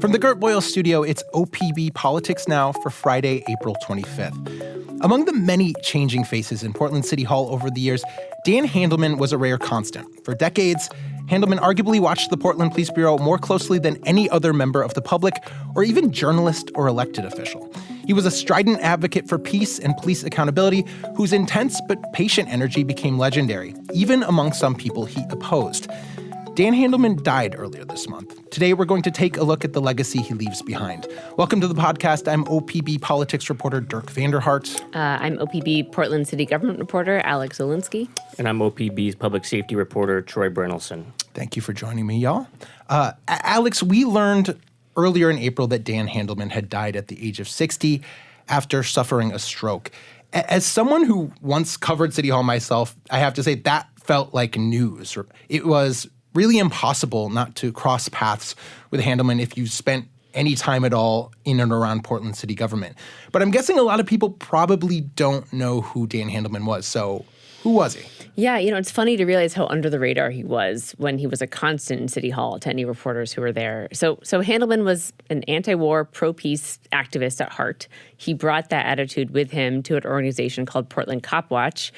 From the Gert Boyle studio, it's OPB Politics Now for Friday, April 25th. Among the many changing faces in Portland City Hall over the years, Dan Handelman was a rare constant. For decades, Handelman arguably watched the Portland Police Bureau more closely than any other member of the public or even journalist or elected official. He was a strident advocate for peace and police accountability whose intense but patient energy became legendary, even among some people he opposed. Dan Handelman died earlier this month. Today, we're going to take a look at the legacy he leaves behind. Welcome to the podcast. I'm OPB Politics reporter Dirk Vanderhart. I'm OPB Portland City Government reporter Alex Zielinski. And I'm OPB's public safety reporter Troy Brennelson. Thank you for joining me, y'all. Alex, we learned earlier in April that Dan Handelman had died at the age of 60 after suffering a stroke. As someone who once covered City Hall myself, I have to say that felt like news. It was really impossible not to cross paths with Handelman if you spent any time at all in and around Portland city government. But I'm guessing a lot of people probably don't know who Dan Handelman was. So who was he? Yeah, it's funny to realize how under the radar he was when he was a constant in City Hall to any reporters who were there. So Handelman was an anti-war, pro-peace activist at heart. He brought that attitude with him to an organization called Portland Cop Watch,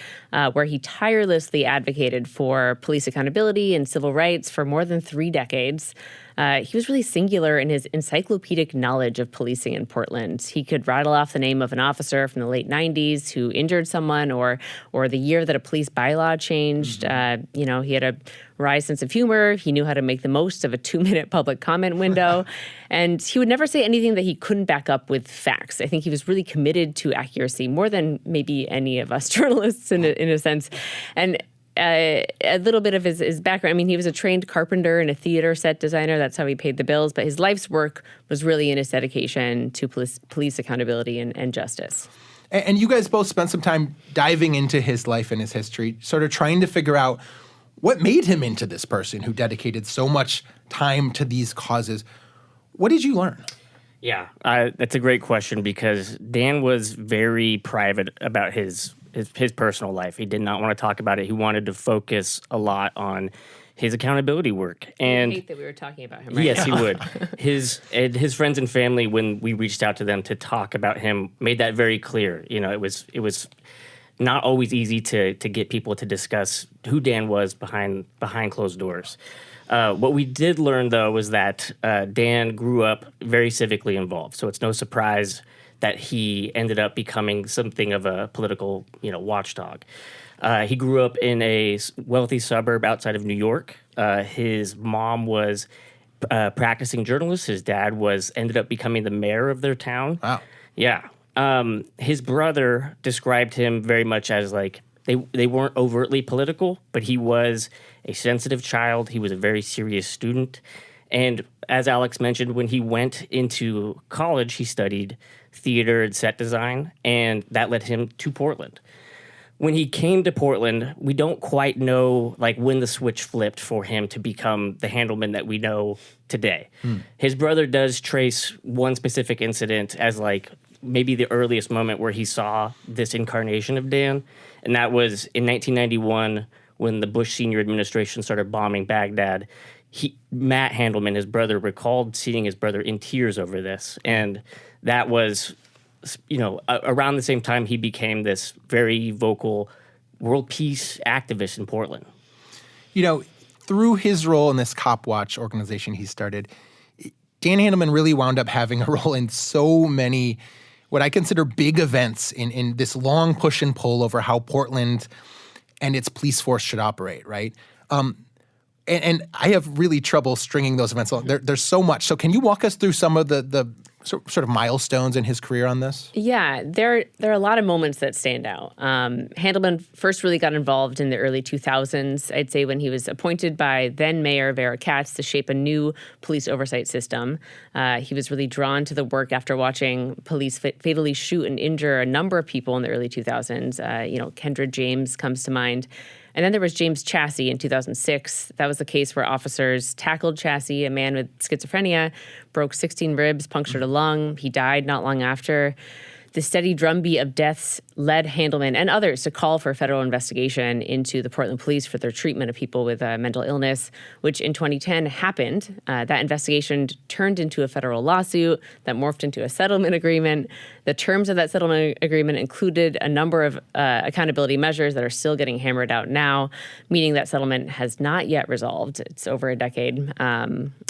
where he tirelessly advocated for police accountability and civil rights for more than 3 decades. He was really singular in his encyclopedic knowledge of policing in Portland. He could rattle off the name of an officer from the late 90s who injured someone or the year that a police bylaw changed. Mm-hmm. He had a wry sense of humor. He knew how to make the most of a 2-minute public comment window. And he would never say anything that he couldn't back up with facts. I think he was really committed to accuracy, more than maybe any of us journalists in a sense. And a little bit of his background. I mean, he was a trained carpenter and a theater set designer. That's how he paid the bills. But his life's work was really in his dedication to police accountability and justice. And you guys both spent some time diving into his life and his history, sort of trying to figure out what made him into this person who dedicated so much time to these causes. What did you learn? Yeah, that's a great question because Dan was very private about his personal life. He did not want to talk about it. He wanted to focus a lot on his accountability work. And I hate that we were talking about him right yes, now. he would. His friends and family, when we reached out to them to talk about him, made that very clear. It was not always easy to get people to discuss who Dan was behind closed doors. What we did learn, though, was that Dan grew up very civically involved. So it's no surprise that he ended up becoming something of a political, watchdog. He grew up in a wealthy suburb outside of New York. His mom was practicing journalist. His dad ended up becoming the mayor of their town. Wow. Yeah. His brother described him very much as they weren't overtly political, but he was a sensitive child. He was a very serious student. And as Alex mentioned, when he went into college, he studied theater and set design, and that led him to Portland. When he came to Portland, we don't quite know when the switch flipped for him to become the Handelman that we know today. His brother does trace one specific incident as maybe the earliest moment where he saw this incarnation of Dan, and that was in 1991 when the Bush senior administration started bombing Baghdad. Matt Handelman, his brother, recalled seeing his brother in tears over this, and that was, around the same time he became this very vocal world peace activist in Portland. Through his role in this Cop Watch organization he started, Dan Handelman really wound up having a role in so many what I consider big events in this long push and pull over how Portland and its police force should operate, right? And I have really trouble stringing those events along. There's so much. So can you walk us through some of the sort of milestones in his career on this? Yeah, there are a lot of moments that stand out. Handelman first really got involved in the early 2000s, I'd say, when he was appointed by then Mayor Vera Katz to shape a new police oversight system. He was really drawn to the work after watching police fatally shoot and injure a number of people in the early 2000s. Kendra James comes to mind. And then there was James Chassie in 2006. That was the case where officers tackled Chassie, a man with schizophrenia, broke 16 ribs, punctured a lung. He died not long after. The steady drumbeat of deaths led Handelman and others to call for a federal investigation into the Portland police for their treatment of people with mental illness, which in 2010 happened. That investigation turned into a federal lawsuit that morphed into a settlement agreement. The terms of that settlement agreement included a number of accountability measures that are still getting hammered out now, meaning that settlement has not yet resolved. It's over a decade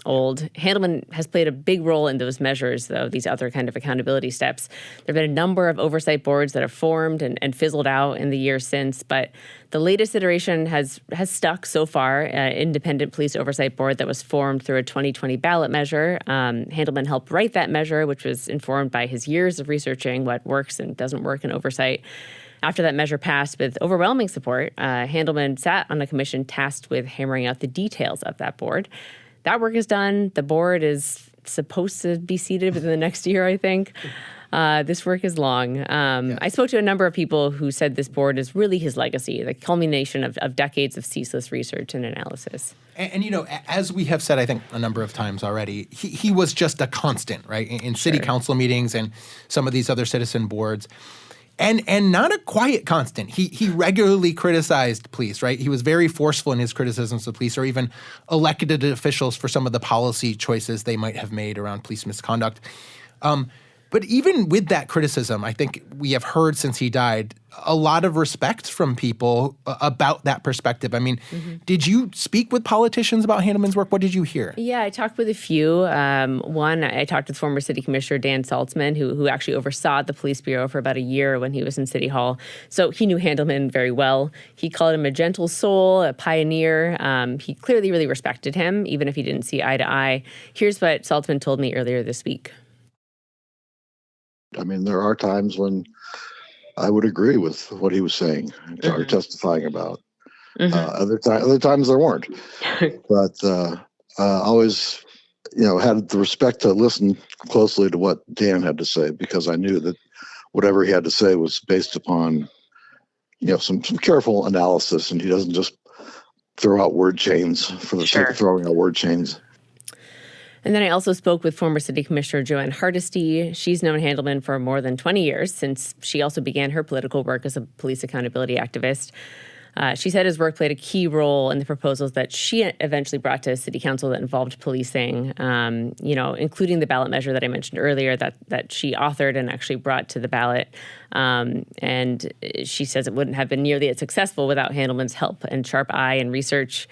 old. Handelman has played a big role in those measures, though, these other kind of accountability steps. There have been a number of oversight boards that have formed and fizzled out in the years since, but the latest iteration has stuck so far. Independent police oversight board that was formed through a 2020 ballot measure. Handelman helped write that measure, which was informed by his years of researching what works and doesn't work in oversight. After that measure passed with overwhelming support, Handelman sat on a commission tasked with hammering out the details of that board. That work is done. The board is supposed to be seated within the next year, I think. This work is long. I spoke to a number of people who said this board is really his legacy, the culmination of decades of ceaseless research and analysis. And as we have said, I think, a number of times already, he was just a constant, right, in city council meetings and some of these other citizen boards. And not a quiet constant. He regularly criticized police, right? He was very forceful in his criticisms of police, or even elected officials for some of the policy choices they might have made around police misconduct. But even with that criticism, I think we have heard since he died a lot of respect from people about that perspective. I mean, did you speak with politicians about Handelman's work? What did you hear? Yeah, I talked with a few. One, I talked with former city commissioner Dan Saltzman, who actually oversaw the police bureau for about a year when he was in City Hall. So he knew Handelman very well. He called him a gentle soul, a pioneer. He clearly really respected him, even if he didn't see eye to eye. Here's what Saltzman told me earlier this week. I mean, there are times when I would agree with what he was saying or testifying about. Other times there weren't. But always, had the respect to listen closely to what Dan had to say, because I knew that whatever he had to say was based upon, some careful analysis, and he doesn't just throw out word chains for the sake of throwing out word chains. And then I also spoke with former city commissioner Joanne Hardesty. She's known Handelman for more than 20 years, since she also began her political work as a police accountability activist. She said his work played a key role in the proposals that she eventually brought to city council that involved policing, including the ballot measure that I mentioned earlier that she authored and actually brought to the ballot. And she says it wouldn't have been nearly as successful without Handelman's help and sharp eye and research.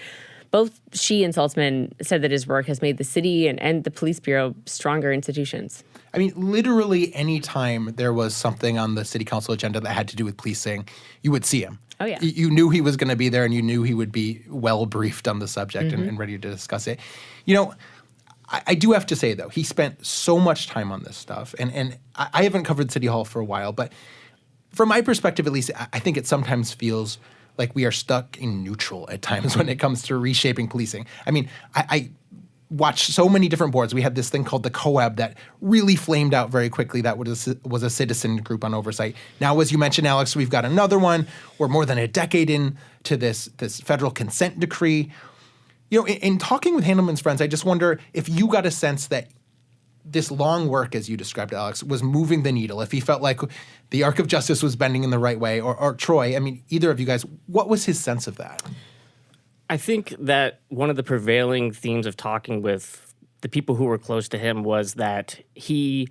Both she and Saltzman said that his work has made the city and the police bureau stronger institutions. I mean, literally any time there was something on the city council agenda that had to do with policing, you would see him. Oh, yeah. You knew he was going to be there, and you knew he would be well briefed on the subject and ready to discuss it. I do have to say, though, he spent so much time on this stuff. And I haven't covered City Hall for a while, but from my perspective, at least, I think it sometimes feels like we are stuck in neutral at times when it comes to reshaping policing. I mean, I watched so many different boards. We had this thing called the COAB that really flamed out very quickly. That was a citizen group on oversight. Now, as you mentioned, Alex, we've got another one. We're more than a decade into this federal consent decree. In talking with Handelman's friends, I just wonder if you got a sense that this long work, as you described, Alex, was moving the needle, if he felt like the arc of justice was bending in the right way, or Troy, I mean, either of you guys, what was his sense of that? I think that one of the prevailing themes of talking with the people who were close to him was that he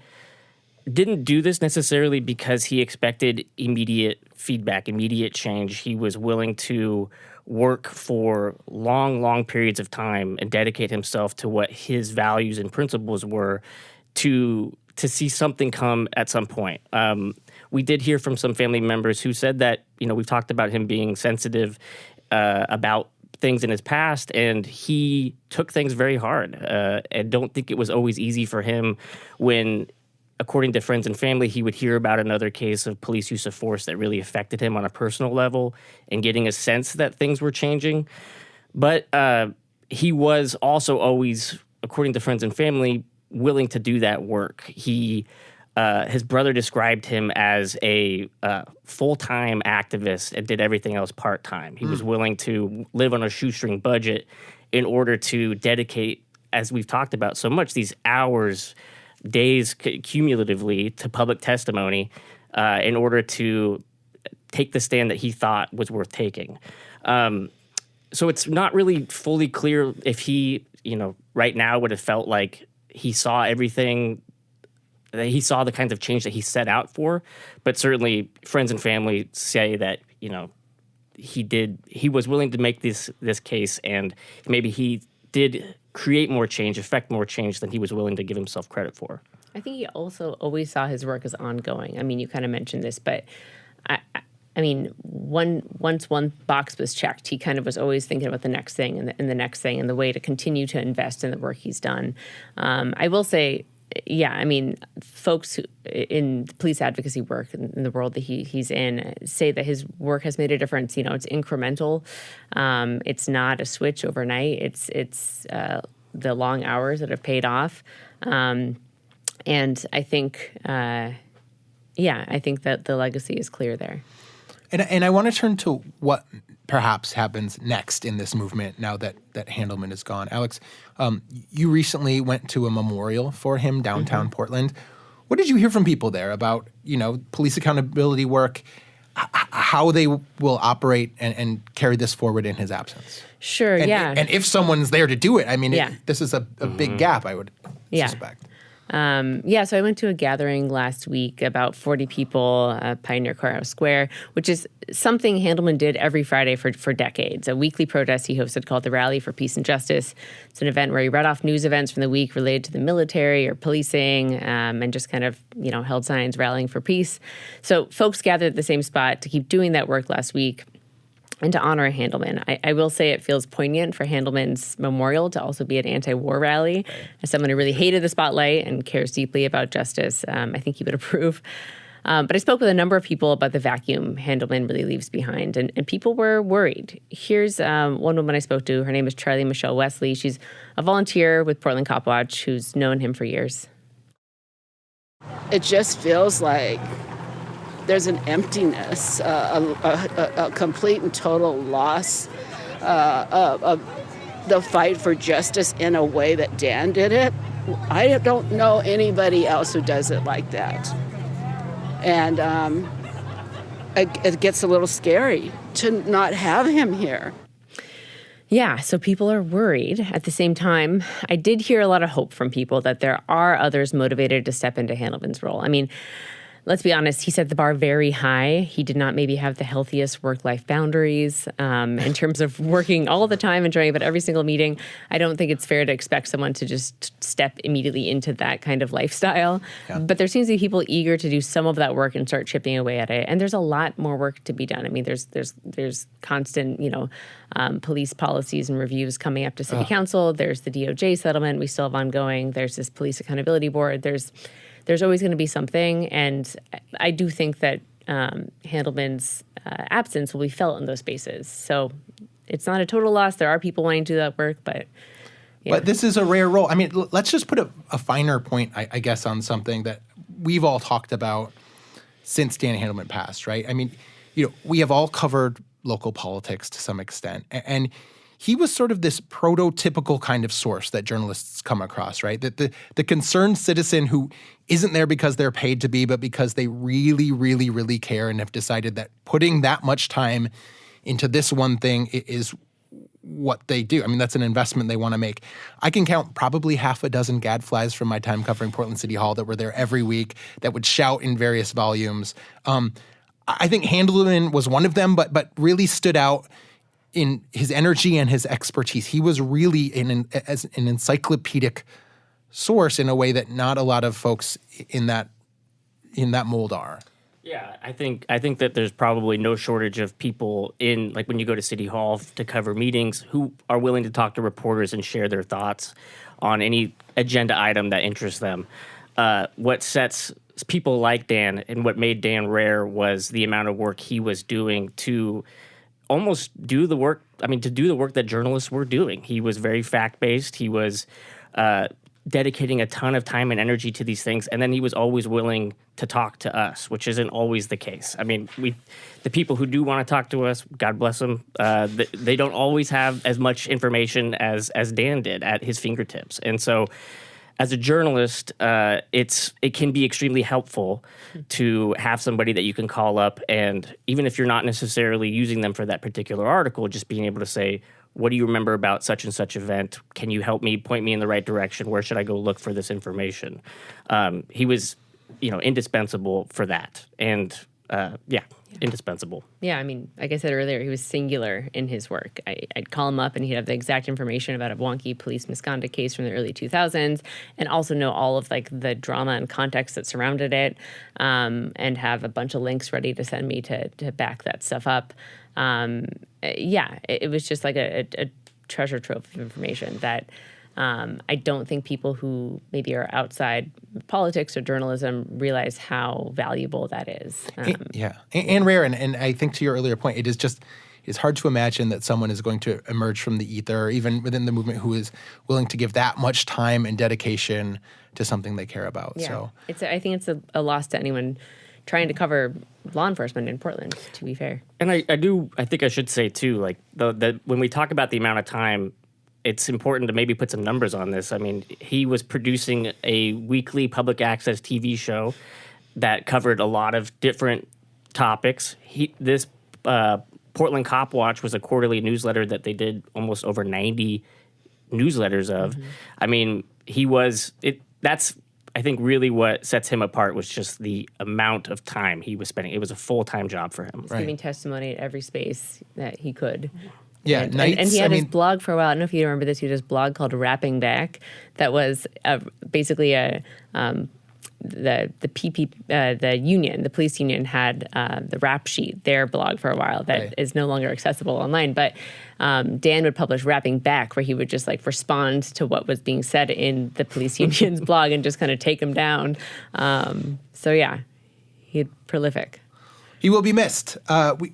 didn't do this necessarily because he expected immediate feedback, immediate change. He was willing to work for long, long periods of time and dedicate himself to what his values and principles were to see something come at some point. We did hear from some family members who said that, we've talked about him being sensitive about things in his past, and he took things very hard. And don't think it was always easy for him when, according to friends and family, he would hear about another case of police use of force that really affected him on a personal level and getting a sense that things were changing. But he was also always, according to friends and family, willing to do that work. His brother described him as a full-time activist and did everything else part-time. He was willing to live on a shoestring budget in order to dedicate, as we've talked about so much, these hours days cumulatively to public testimony in order to take the stand that he thought was worth taking. So it's not really fully clear if he, right now would have felt like he saw everything, that he saw the kinds of change that he set out for. But certainly friends and family say that, he was willing to make this case, and maybe he did create more change, affect more change than he was willing to give himself credit for. I think he also always saw his work as ongoing. I mean, you kind of mentioned this, but once one box was checked, he kind of was always thinking about the next thing and the next thing and the way to continue to invest in the work he's done. I will say, folks who, in police advocacy work in the world that he's in say that his work has made a difference. It's incremental. It's not a switch overnight. It's the long hours that have paid off. And I think, I think that the legacy is clear there. And I want to turn to what perhaps happens next in this movement now that Handelman is gone. Alex, you recently went to a memorial for him downtown Portland. What did you hear from people there about, police accountability work, how they will operate and carry this forward in his absence? Sure, And if someone's there to do it, this is a big gap, I would suspect. So I went to a gathering last week, about 40 people, Pioneer Courthouse Square, which is something Handelman did every Friday for decades, a weekly protest he hosted called the Rally for Peace and Justice. It's an event where he read off news events from the week related to the military or policing, and just kind of, held signs rallying for peace. So folks gathered at the same spot to keep doing that work last week. And to honor Handelman. I will say it feels poignant for Handelman's memorial to also be an anti-war rally. As someone who really hated the spotlight and cares deeply about justice, I think he would approve. But I spoke with a number of people about the vacuum Handelman really leaves behind, and people were worried. Here's one woman I spoke to. Her name is Charlie Michelle Wesley. She's a volunteer with Portland Cop Watch who's known him for years. It just feels like there's an emptiness, a complete and total loss of the fight for justice in a way that Dan did it. I don't know anybody else who does it like that. And it gets a little scary to not have him here. Yeah, so people are worried. At the same time, I did hear a lot of hope from people that there are others motivated to step into Handelman's role. Let's be honest, he set the bar very high. He did not maybe have the healthiest work-life boundaries in terms of working all the time, enjoying about every single meeting. I don't think it's fair to expect someone to just step immediately into that kind of lifestyle. Yeah. But there seems to be people eager to do some of that work and start chipping away at it. And there's a lot more work to be done. There's constant, police policies and reviews coming up to City Council. There's the DOJ settlement we still have ongoing. There's this Police Accountability Board. There's always going to be something, and I do think that Handelman's absence will be felt in those spaces. So it's not a total loss. There are people wanting to do that work, but yeah. But this is a rare role. Let's just put a finer point, I guess, on something that we've all talked about since Dan Handelman passed, right? We have all covered local politics to some extent, and he was sort of this prototypical kind of source that journalists come across, right? That the concerned citizen who isn't there because they're paid to be, but because they really, really, really care and have decided that putting that much time into this one thing is what they do. That's an investment they want to make. I can count probably half a dozen gadflies from my time covering Portland City Hall that were there every week that would shout in various volumes. I think Handelman was one of them, but really stood out in his energy and his expertise. He was really as an encyclopedic source in a way that not a lot of folks in that mold are. Yeah, I think that there's probably no shortage of people in, like when you go to City Hall to cover meetings, who are willing to talk to reporters and share their thoughts on any agenda item that interests them. What sets people like Dan and what made Dan rare was the amount of work he was doing to almost do the work, to do the work that journalists were doing. He was very fact-based. He was dedicating a ton of time and energy to these things, and then he was always willing to talk to us, which isn't always the case. The people who do want to talk to us, God bless them, they don't always have as much information as Dan did at his fingertips. And so as a journalist, it can be extremely helpful to have somebody that you can call up, and even if you're not necessarily using them for that particular article, just being able to say, what do you remember about such and such event? Can you help me, point me in the right direction? Where should I go look for this information? He was, indispensable for that. And indispensable. Yeah, I mean, like I said earlier, he was singular in his work. I'd call him up and he'd have the exact information about a wonky police misconduct case from the early 2000s, and also know all of the drama and context that surrounded it, and have a bunch of links ready to send me to back that stuff up. It was just like a treasure trove of information that I don't think people who maybe are outside politics or journalism realize how valuable that is. And rare. And I think to your earlier point, it's hard to imagine that someone is going to emerge from the ether, or even within the movement, who is willing to give that much time and dedication to something they care about. Yeah. So I think it's a loss to anyone trying to cover law enforcement in Portland, to be fair. And I think I should say too, when we talk about the amount of time, it's important to maybe put some numbers on this. I mean, he was producing a weekly public access TV show that covered a lot of different topics. This Portland Cop Watch was a quarterly newsletter that they did almost over 90 newsletters of. Mm-hmm. I mean, that's I think really what sets him apart was just the amount of time he was spending. It was a full-time job for him. He's giving testimony at every space that he could. Yeah, and he had his blog for a while. I don't know if you remember this. He had his blog called Rapping Back. That was basically the union, the police union, had the rap sheet, their blog for a while that is no longer accessible online. But Dan would publish Rapping Back, where he would just respond to what was being said in the police union's blog and just kind of take him down. He's prolific. He will be missed.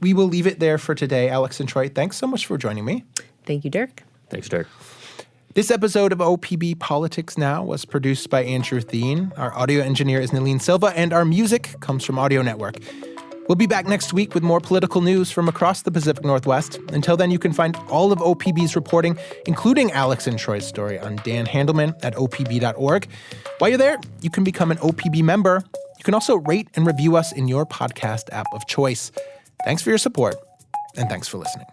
We will leave it there for today. Alex and Troy, thanks so much for joining me. Thank you, Dirk. Thanks, Dirk. This episode of OPB Politics Now was produced by Andrew Thien. Our audio engineer is Nalene Silva, and our music comes from Audio Network. We'll be back next week with more political news from across the Pacific Northwest. Until then, you can find all of OPB's reporting, including Alex and Troy's story, on Dan Handelman at opb.org. While you're there, you can become an OPB member. You can also rate and review us in your podcast app of choice. Thanks for your support, and thanks for listening.